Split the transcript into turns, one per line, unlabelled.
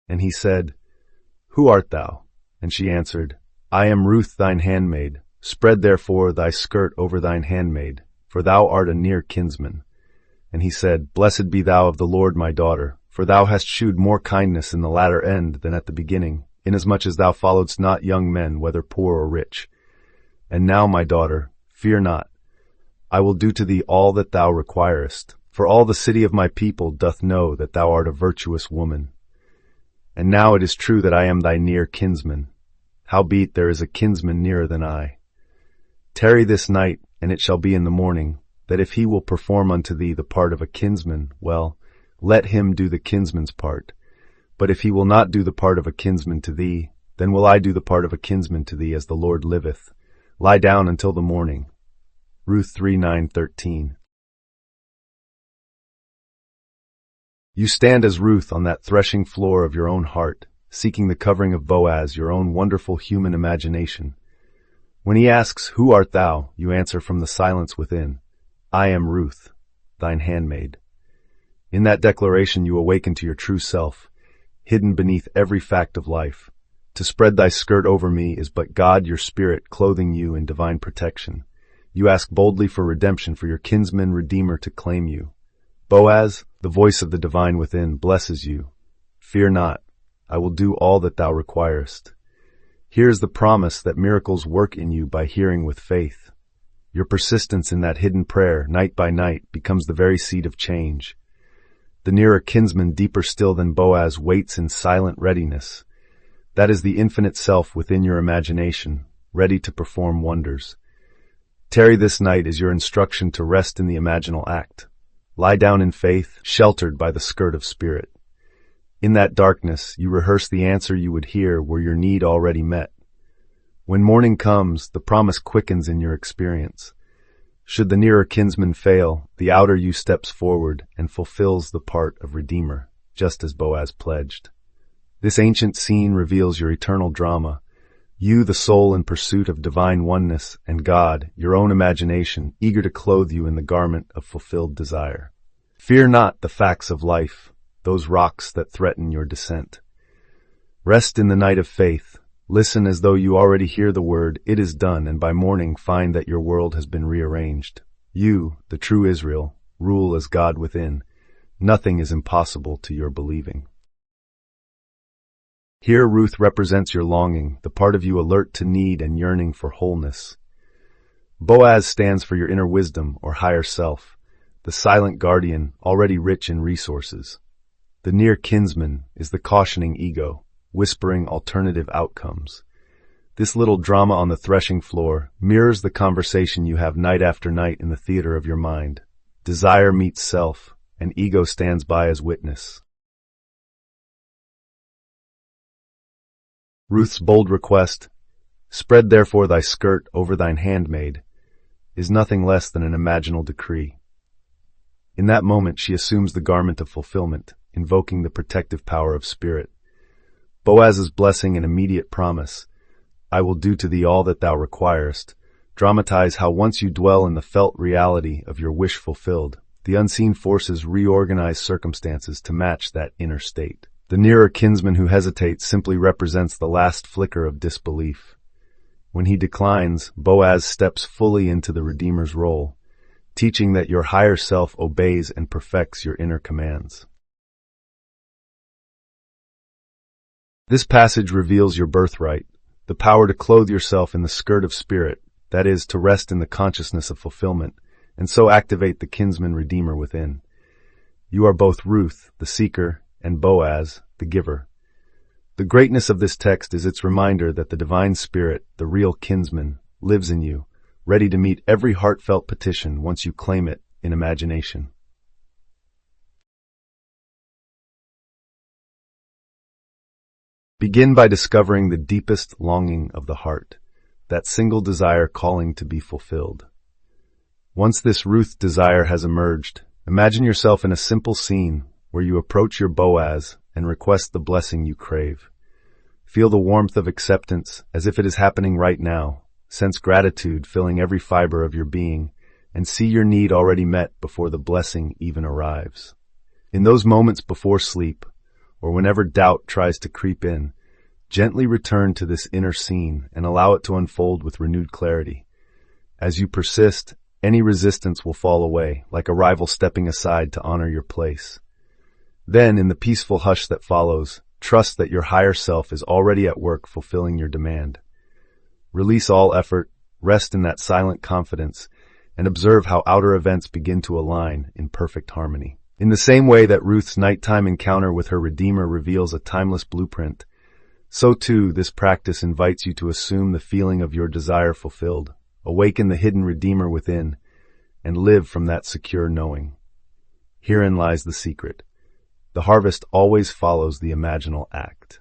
And he said, Who art thou? And she answered, I am Ruth thine handmaid. Spread therefore thy skirt over thine handmaid, for thou art a near kinsman. And he said, Blessed be thou of the Lord, my daughter, for thou hast shewed more kindness in the latter end than at the beginning, inasmuch as thou followedst not young men, whether poor or rich. And now, my daughter, fear not. I will do to thee all that thou requirest, for all the city of my people doth know that thou art a virtuous woman. And now it is true that I am thy near kinsman. Howbeit there is a kinsman nearer than I. Tarry this night, and it shall be in the morning, that if he will perform unto thee the part of a kinsman, well, let him do the kinsman's part. But if he will not do the part of a kinsman to thee, then will I do the part of a kinsman to thee, as the Lord liveth. Lie down until the morning. Ruth 3:9-13. You stand as Ruth on that threshing floor of your own heart, seeking the covering of Boaz, your own wonderful human imagination. When he asks, Who art thou? You answer from the silence within, I am Ruth, thine handmaid. In that declaration you awaken to your true self, hidden beneath every fact of life. To spread thy skirt over me is but God, your spirit, clothing you in divine protection. You ask boldly for redemption, for your kinsman-redeemer to claim you. Boaz, the voice of the divine within, blesses you. Fear not, I will do all that thou requirest. Here is the promise that miracles work in you by hearing with faith. Your persistence in that hidden prayer, night by night, becomes the very seed of change. The nearer kinsman, deeper still than Boaz, waits in silent readiness. That is the infinite self within your imagination, ready to perform wonders. Tarry this night is your instruction to rest in the imaginal act. Lie down in faith, sheltered by the skirt of spirit. In that darkness, you rehearse the answer you would hear were your need already met. When morning comes, the promise quickens in your experience. Should the nearer kinsman fail, the outer you steps forward and fulfills the part of Redeemer, just as Boaz pledged. This ancient scene reveals your eternal drama. You, the soul in pursuit of divine oneness, and God, your own imagination, eager to clothe you in the garment of fulfilled desire. Fear not the facts of life, those rocks that threaten your descent. Rest in the night of faith. Listen as though you already hear the word, it is done, and by morning find that your world has been rearranged. You, the true Israel, rule as God within. Nothing is impossible to your believing. Here Ruth represents your longing, the part of you alert to need and yearning for wholeness. Boaz stands for your inner wisdom or higher self, the silent guardian already rich in resources. The near kinsman is the cautioning ego, whispering alternative outcomes. This little drama on the threshing floor mirrors the conversation you have night after night in the theater of your mind. Desire meets self, and ego stands by as witness. Ruth's bold request, spread therefore thy skirt over thine handmaid, is nothing less than an imaginal decree. In that moment she assumes the garment of fulfillment, invoking the protective power of spirit. Boaz's blessing and immediate promise, I will do to thee all that thou requirest, dramatize how once you dwell in the felt reality of your wish fulfilled, the unseen forces reorganize circumstances to match that inner state. The nearer kinsman who hesitates simply represents the last flicker of disbelief. When he declines, Boaz steps fully into the Redeemer's role, teaching that your higher self obeys and perfects your inner commands. This passage reveals your birthright, the power to clothe yourself in the skirt of spirit, that is, to rest in the consciousness of fulfillment, and so activate the kinsman-redeemer within. You are both Ruth, the seeker, and Boaz, the giver. The greatness of this text is its reminder that the divine spirit, the real kinsman, lives in you, ready to meet every heartfelt petition once you claim it in imagination. Begin by discovering the deepest longing of the heart, that single desire calling to be fulfilled. Once this Ruth desire has emerged, imagine yourself in a simple scene where you approach your Boaz and request the blessing you crave. Feel the warmth of acceptance as if it is happening right now. Sense gratitude filling every fiber of your being, and see your need already met before the blessing even arrives. In those moments before sleep, or whenever doubt tries to creep in, gently return to this inner scene and allow it to unfold with renewed clarity. As you persist, any resistance will fall away, like a rival stepping aside to honor your place. Then, in the peaceful hush that follows, trust that your higher self is already at work fulfilling your demand. Release all effort, rest in that silent confidence, and observe how outer events begin to align in perfect harmony. In the same way that Ruth's nighttime encounter with her Redeemer reveals a timeless blueprint, so too this practice invites you to assume the feeling of your desire fulfilled, awaken the hidden Redeemer within, and live from that secure knowing. Herein lies the secret. The harvest always follows the imaginal act.